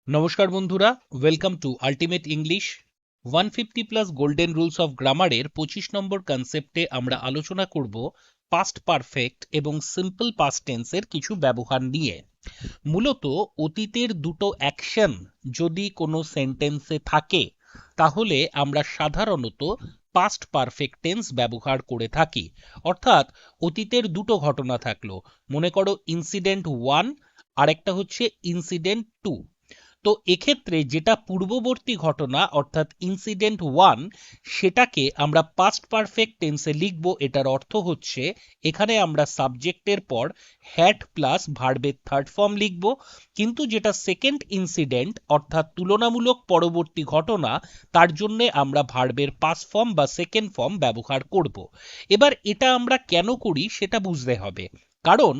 নমস্কার বন্ধুরা, welcome to ultimate English 150 plus golden rules of গ্রামারের 25 নম্বর কনসেপ্টে আমরা আলোচনা করব পাস্ট পারফেক্ট এবং সিম্পল পাস্ট টেন্সের কিছু ব্যবহার নিয়ে। মূলত অতীতের দুটো অ্যাকশন যদি কোনো সেন্টেন্সে থাকে তাহলে আমরা সাধারণত পাস্ট পারফেক্ট টেন্স ব্যবহার করে থাকি। অর্থাৎ অতীতের দুটো ঘটনা থাকলো, মনে করো ইনসিডেন্ট 1 আর একটা হচ্ছে ইনসিডেন্ট 2। তো এক্ষেত্রে যেটা পূর্ববর্তী ঘটনা অর্থাৎ ইনসিডেন্ট 1 সেটাকে আমরা পাস্ট পারফেক্ট টেন্সে লিখব। এটার অর্থ হচ্ছে এখানে আমরা সাবজেক্টের পর হ্যাড প্লাস ভার্বের থার্ড ফর্ম লিখব। কিন্তু যেটা সেকেন্ড ইনসিডেন্ট অর্থাৎ তুলনামূলক পরবর্তী ঘটনা, তার জন্য আমরা ভার্বের পাস্ট ফর্ম বা সেকেন্ড ফর্ম ব্যবহার করব। এবার এটা আমরা কেন করি সেটা বুঝতে হবে। কারণ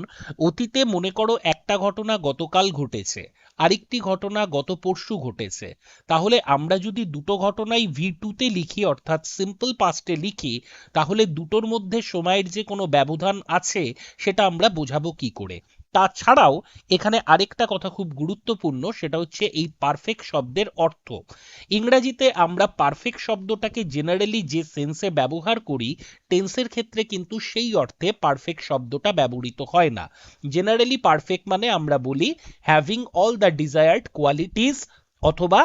অতীতে মনে করো একটা ঘটনা গতকাল ঘটেছে, আরেকটি ঘটনা গত পরশু ঘটেছে। তাহলে আমরা যদি দুটো ঘটনাই V2 তে লিখি অর্থাৎ সিম্পল পাস্টে লিখি, তাহলে দুটোর মধ্যে সময়ের যে কোনো ব্যবধান আছে সেটা আমরা বোঝাবো কি করে। তাছাড়াও এখানে আরেকটা কথা খুব গুরুত্বপূর্ণ, সেটা হচ্ছে এই পারফেক্ট শব্দের অর্থ। ইংরেজিতে আমরা পারফেক্ট শব্দটাকে জেনারেলি যে সেন্সে ব্যবহার করি, টেন্সের ক্ষেত্রে কিন্তু সেই অর্থে পারফেক্ট শব্দটা ব্যবহৃত হয় না। জেনারেলি পারফেক্ট মানে আমরা বলি having all the desired qualities, অথবা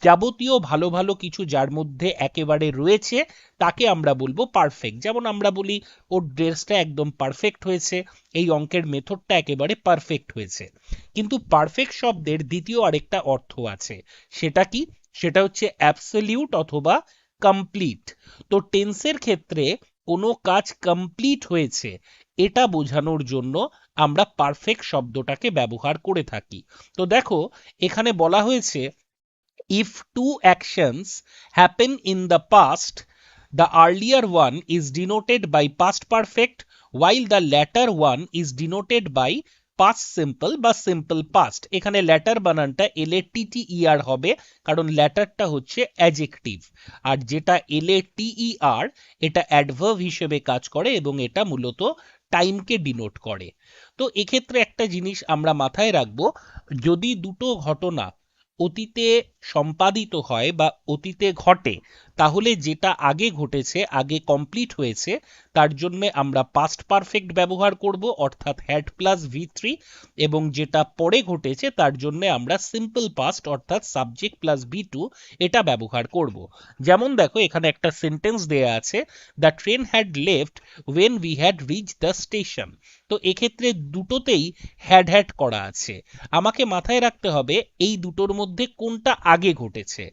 যাবতীয় ভালো ভালো কিছু যার মধ্যে একেবারে রয়েছে তাকে আমরা বলবো পারফেক্ট। যেমন আমরা বলি ওর ড্রেসটা একদম পারফেক্ট হয়েছে, এই অঙ্কের মেথডটা একেবারে পারফেক্ট হয়েছে। কিন্তু পারফেক্ট শব্দের দ্বিতীয় আরেকটা অর্থ আছে, সেটা কি? সেটা হচ্ছে অ্যাবসলিউট অথবা কমপ্লিট। তো টেন্সের ক্ষেত্রে কোনো কাজ কমপ্লিট হয়েছে এটা বোঝানোর জন্য আমরা পারফেক্ট শব্দটাকে ব্যবহার করে থাকি। তো দেখো এখানে বলা হয়েছে if two actions happen in the past, the earlier one is denoted by past perfect while the latter one is denoted by past simple বা simple past। এখানে ল্যাটার বানানটা LATTER হবে, কারণ ল্যাটারটা হচ্ছে অ্যাডজেক্টিভ, আর যেটা LATER এটা অ্যাডভার্ব হিসেবে কাজ করে এবং এটা মূলত টাইমকে ডিনোট করে। তো এক্ষেত্রে একটা জিনিস আমরা মাথায় রাখবো, যদি দুটো ঘটনা অতীতে সম্পাদিত হয় বা অতীতে ঘটে, তাহলে যেটা আগে ঘটেছে, আগে কমপ্লিট হয়েছে, তার জন্য আমরা পাস্ট পারফেক্ট ব্যবহার করব অর্থাৎ হ্যাড প্লাস V3, এবং যেটা পরে ঘটেছে তার জন্য আমরা সিম্পল পাস্ট অর্থাৎ সাবজেক্ট প্লাস V2 এটা ব্যবহার করব। যেমন দেখো এখানে একটা সেন্টেন্স দেয়া আছে, the train had left when we had reach the station. তো এক্ষেত্রে দুটোতেই হ্যাড হ্যাড করা আছে। আমাকে মাথায় রাখতে হবে এই দুটোর মধ্যে কোনটা আগে ঘটেছে।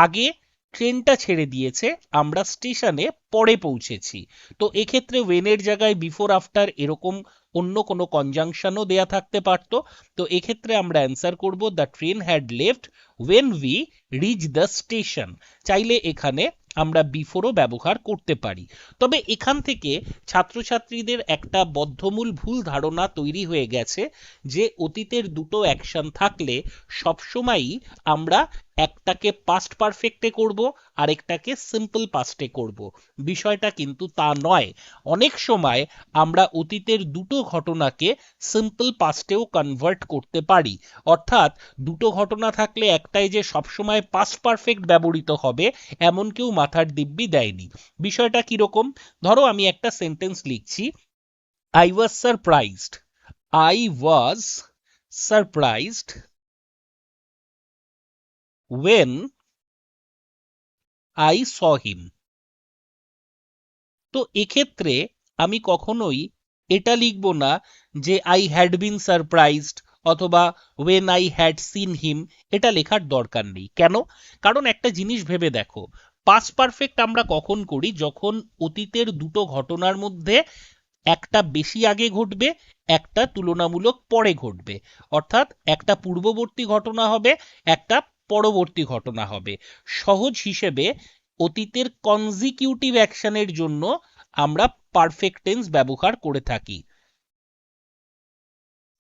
আগে ট্রেনটা ছেড়ে দিয়েছে, আমরা স্টেশনে পরে পৌঁছেছি। তো এক্ষেত্রে ওয়েনের জায়গায় বিফোর আফটার এরকম অন্য কোনো কনজাংশনও দেয়া থাকতে পারতো। তো এক্ষেত্রে আমরা অ্যান্সার করব the train had left when we reach the station. চাইলে এখানে আমরা বিফোরও ব্যবহার করতে পারি। তবে এখান থেকে ছাত্রছাত্রীদের একটা বদ্ধমূল ভুল ধারণা তৈরি হয়ে গেছে যে অতীতের দুটো অ্যাকশন থাকলে সবসময়ই আমরা একটাকে পাস্ট পারফেক্টে করব, আরেকটাকে সিম্পল পাস্টে করব। বিষয়টা কিন্তু তা নয়। অনেক সময় আমরা অতীতের দুটো ঘটনাকে সিম্পল পাস্টেও কনভার্ট করতে পারি। অর্থাৎ দুটো ঘটনা থাকলে একটাই যে সবসময় পাস্ট পারফেক্ট ব্যবহৃত হবে এমন কেউ মাথার দিব্যি দেয়নি। বিষয়টা কিরকম? ধরো আমি একটা সেন্টেন্স লিখছি, I was surprised. I was surprised when I saw him. তো এক্ষেত্রে আমি কখনোই এটা লিখব না যে I had been surprised অথবা when I had seen him। এটা লেখার দরকার নেই। কেন? কারণ একটা জিনিস ভেবে দেখো, পাস্ট পারফেক্ট আমরা কখন করি? যখন অতীতের দুটো ঘটনার মধ্যে একটা বেশি আগে ঘটবে, একটা তুলনামূলক পরে ঘটবে। অর্থাৎ একটা পূর্ববর্তী ঘটনা হবে, একটা পরবর্তী ঘটনা হবে। সহজ হিসেবে অতীতের কনজিকিউটিভ অ্যাকশনের জন্য আমরা পারফেক্ট টেন্স ব্যবহার করে থাকি।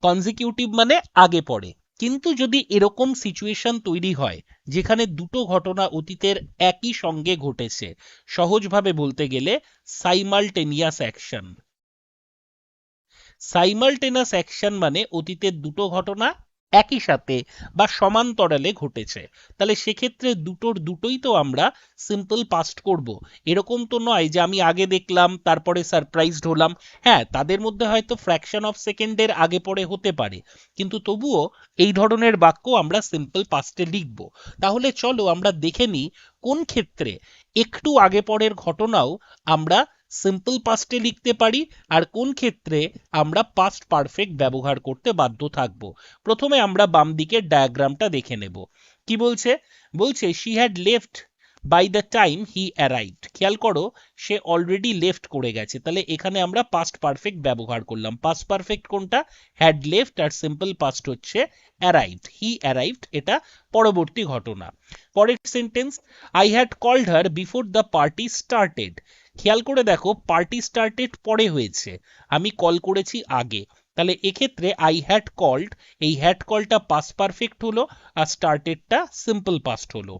কনজিকিউটিভ মানে আগে পরে। কিন্তু যদি এরকম সিচুয়েশন তৈরি হয় যেখানে দুটো ঘটনা অতীতের একই সঙ্গে ঘটেছে, সহজভাবে বলতে গেলে সাইমালটেনিয়াস অ্যাকশন। সাইমালটেনাস অ্যাকশন মানে অতীতের দুটো ঘটনা একই সাথে বা সমান্তরালে ঘটেছে, তাহলে সেক্ষেত্রে দুটোর দুটোই তো আমরা সিম্পল পাস্ট করব। এরকম তো নয় যে আমি আগে দেখলাম তারপরে সারপ্রাইজড হলাম। হ্যাঁ, তাদের মধ্যে হয়তো ফ্র্যাকশন অফ সেকেন্ডের আগে পরে হতে পারে, কিন্তু তবুও এই ধরনের বাক্য আমরা সিম্পল পাস্টে লিখব। তাহলে চলো আমরা দেখে নিই কোন ক্ষেত্রে একটু আগে পরের ঘটনাও আমরা সিম্পল পাস্টে লিখতে পারি আর কোন ক্ষেত্রে আমরা পাস্ট পারফেক্ট ব্যবহার করতে বাধ্য থাকব। প্রথমে আমরা বাম দিকের ডায়াগ্রামটা দেখে নেব। কি বলছে? বলছে she had left by the time he arrived. খেয়াল করো, সে অলরেডি লেফট করে গেছে, তাহলে এখানে আমরা পাস্ট পারফেক্ট ব্যবহার করলাম। পাস্ট পারফেক্ট কোনটা? হ্যাড লেফট, আর সিম্পল পাস্ট হচ্ছে অ্যারাইভড। হি অ্যারাইভড এটা পরবর্তী ঘটনা। পরের sentence, I had called her before the party started. খেয়াল করে দেখো, পার্টি স্টার্টেড পরে হয়েছে, আমি কল করেছি আগে, তাহলে এক্ষেত্রে আই হ্যাড কল্ড, এই হ্যাড কলটা পাস্ট পারফেক্ট হলো আর স্টার্টেডটা সিম্পল পাস্ট হলো।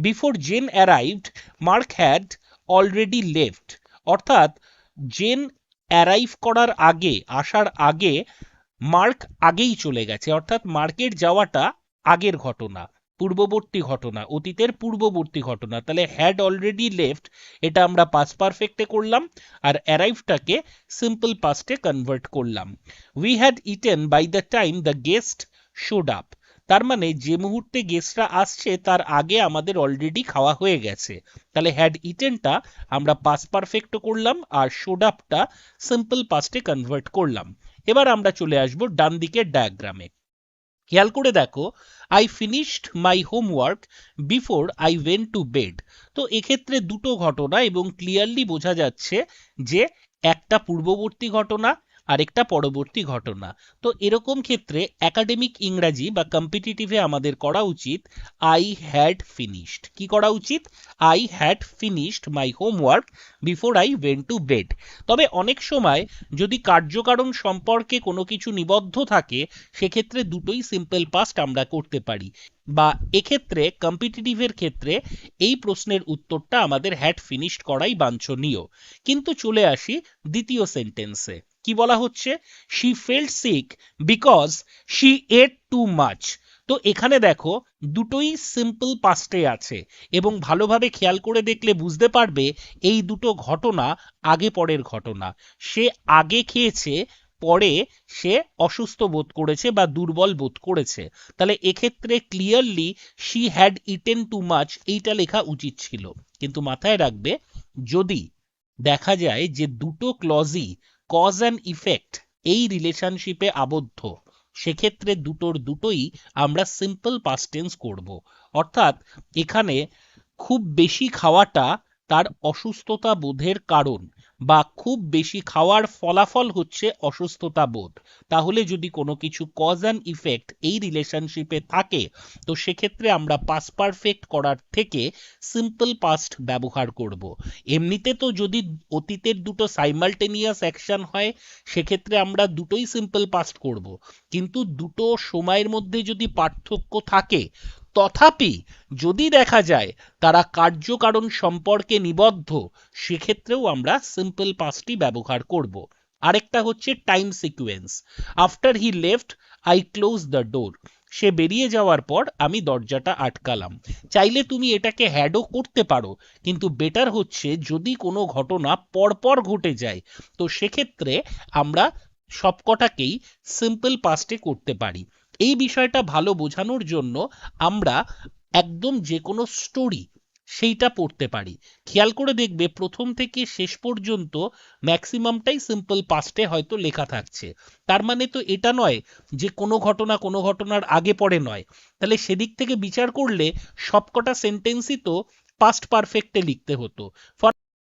Before Jane arrived Mark had already left, অর্থাৎ জেন অ্যারাইভ করার আগে, আসার আগে মার্ক আগেই চলে গেছে, অর্থাৎ মার্কের যাওয়াটা আগের ঘটনা, পূর্ববর্তী ঘটনা, অতীতের পূর্ববর্তী ঘটনা। তাহলে হ্যাড অলরেডি লেফট এটা আমরা পাস্ট পারফেক্টে করলাম আর অ্যারাইভটাকে সিম্পল পাস্টে কনভার্ট করলাম। We had eaten by the time the guest showed up, তার মানে যে মুহূর্তে গেস্টরা আসছে তার আগে আমাদের অলরেডি খাওয়া হয়ে গেছে। তাহলে হ্যাড ইটেনটা আমরা পাস্ট পারফেক্টও করলাম আর শোড আপটা সিম্পল পাস্টে কনভার্ট করলাম। এবার আমরা চলে আসবো ডান দিকের ডায়াগ্রামে। খেয়াল করে দেখো, I finished my homework before I went to bed. তো এক্ষেত্রে দুটো ঘটনা এবং ক্লিয়ারলি বোঝা যাচ্ছে যে একটা পূর্ববর্তী ঘটনা আরেকটা পরবর্তী ঘটনা। তো এরকম ক্ষেত্রে একাডেমিক ইংরাজি বা কম্পিটিটিভে আমাদের করা উচিত আই হ্যাড ফিনিশড। কি করা উচিত? I had finished my homework before I went to bed. তবে অনেক সময় যদি কার্যকারণ সম্পর্কে কোনো কিছু নিবদ্ধ থাকে সেক্ষেত্রে দুটোই সিম্পল পাস্ট আমরা করতে পারি, বা এক্ষেত্রে কম্পিটিটিভের ক্ষেত্রে এই প্রশ্নের উত্তরটা আমাদের হ্যাড ফিনিশড করাই বাঞ্ছনীয়। কিন্তু চলে আসি দ্বিতীয় সেন্টেন্সে। কি বলা হচ্ছে? She felt sick because she ate too much. তো এখানে দেখো দুটোই সিম্পল পাস্টে আছে এবং ভালোভাবে খেয়াল করে দেখলে বুঝতে পারবে এই দুটো ঘটনা আগে পরের ঘটনা। সে আগে খেয়েছে, পরে সে অসুস্থ বোধ করেছে বা দুর্বল বোধ করেছে। তাহলে এক্ষেত্রে clearly she had eaten too much এইটা লেখা উচিত ছিল। কিন্তু মাথায় রাখবে, যদি দেখা যায় যে দুটো ক্লজই কজ অ্যান্ড ইফেক্ট এই রিলেশনশিপে আবদ্ধ, সেক্ষেত্রে দুটোর দুটোই আমরা সিম্পল পাস্ট টেন্স করব। অর্থাৎ এখানে খুব বেশি খাওয়াটা তার অসুস্থতা বোধের কারণ, বা খুব বেশি খাওয়ার ফলাফল হচ্ছে অসুস্থতা বোধ। তাহলে যদি কোনো কিছু কজ অ্যান্ড ইফেক্ট এই রিলেশনশিপে থাকে, তো সেক্ষেত্রে আমরা পাস্ট পারফেক্ট করার থেকে সিম্পল পাস্ট ব্যবহার করব। এমনিতে তো যদি অতীতের দুটো সাইমালটেনিয়াস অ্যাকশন হয় সেক্ষেত্রে আমরা দুটোই সিম্পল পাস্ট করব, কিন্তু দুটো সময়ের মধ্যে যদি পার্থক্য থাকে, তথাপি যদি দেখা যায় তারা কার্যকারণ সম্পর্কে নিবদ্ধ, সেক্ষেত্রেও আমরা সিম্পল পাস্টই ব্যবহার করব। আরেকটা হচ্ছে time sequence. After he left I close the door. সে বেরিয়ে যাওয়ার পর আমি দরজাটা আটকালাম। চাইলে তুমি এটাকে হ্যাডও করতে পারো, কিন্তু বেটার হচ্ছে যদি কোনো ঘটনা পরপর ঘটে যায় তো সেক্ষেত্রে আমরা সবকটাকেই সিম্পল পাস্টে করতে পারি। এই বিষয়টা ভালো বোঝানোর জন্য আমরা একদম যে কোনো স্টোরি সেইটা পড়তে পারি। খেয়াল করে দেখবে প্রথম থেকে শেষ পর্যন্ত ম্যাক্সিমামটাই সিম্পল পাস্টে হয়তো লেখা থাকছে। তার মানে তো এটা নয় যে কোনো ঘটনা কোনো ঘটনার আগে পরে নয়। তাহলে সেদিক থেকে বিচার করলে সবকটা সেন্টেন্সই তো পাস্ট পারফেক্টে লিখতে হতো।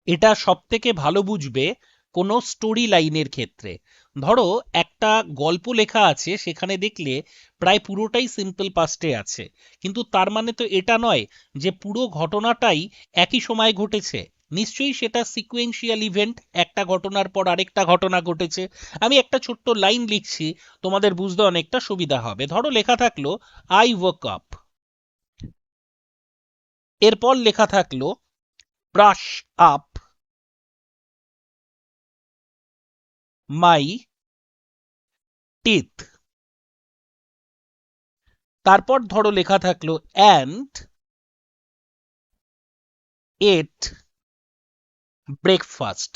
এটা সব থেকে ভালো বুঝবে কোনো স্টোরি লাইনের ক্ষেত্রে। ধরো একটা গল্প লেখা আছে, সেখানে দেখলে প্রায় পুরোটাই সিম্পল পাস্টে আছে, কিন্তু তার মানে তো এটা নয় যে পুরো ঘটনাটাই একই সময় ঘটেছে। নিশ্চয়ই সেটা সিকুয়েন্সিয়াল ইভেন্ট, একটা ঘটনার পর আরেকটা ঘটনা ঘটেছে। আমি একটা ছোট্ট লাইন লিখছি, তোমাদের বুঝতে অনেকটা সুবিধা হবে। ধরো লেখা থাকলো আই ওয়াক আপ, এরপর লেখা থাকলো ব্রাশ আপ মাই টিথ। তারপর ধরো লেখা থাকলো অ্যান্ড এট ব্রেকফাস্ট,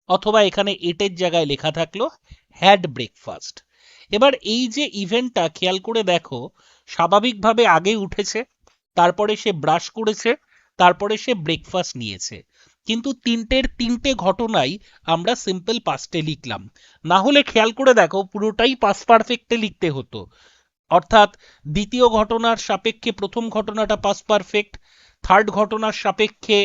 অথবা এখানে এটের জায়গায় লেখা থাকলো হ্যাড ব্রেকফাস্ট। এবার এই যে ইভেন্টটা খেয়াল করে দেখো, স্বাভাবিকভাবে আগে উঠেছে, তারপরে সে ব্রাশ করেছে, তারপরে সে ব্রেকফাস্ট নিয়েছে, কিন্তু তিনটে ঘটনাই আমরা সিম্পল পাস্টে লিখলাম। না হলে খেয়াল করে দেখো পুরোটাই পাস্ট পারফেক্টে লিখতে হতো, অর্থাৎ দ্বিতীয় ঘটনার সাপেক্ষে প্রথম ঘটনাটা পাস্ট পারফেক্ট, থার্ড ঘটনার সাপেক্ষে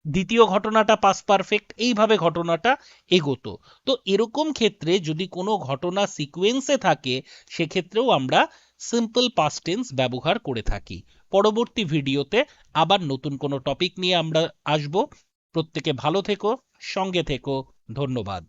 দ্বিতীয় ঘটনাটা পাস্ট পারফেক্ট, এইভাবে ঘটনাটা এগোতো। তো এরকম ক্ষেত্রে যদি কোনো ঘটনা সিকোয়েন্সে থাকে, সেক্ষেত্রেও আমরা সিম্পল পাস্ট টেন্স ব্যবহার করে থাকি। পরবর্তী ভিডিওতে আবার নতুন কোনো টপিক নিয়ে আমরা আসব। প্রত্যেকে ভালো থেকো, সঙ্গে থেকো, ধন্যবাদ।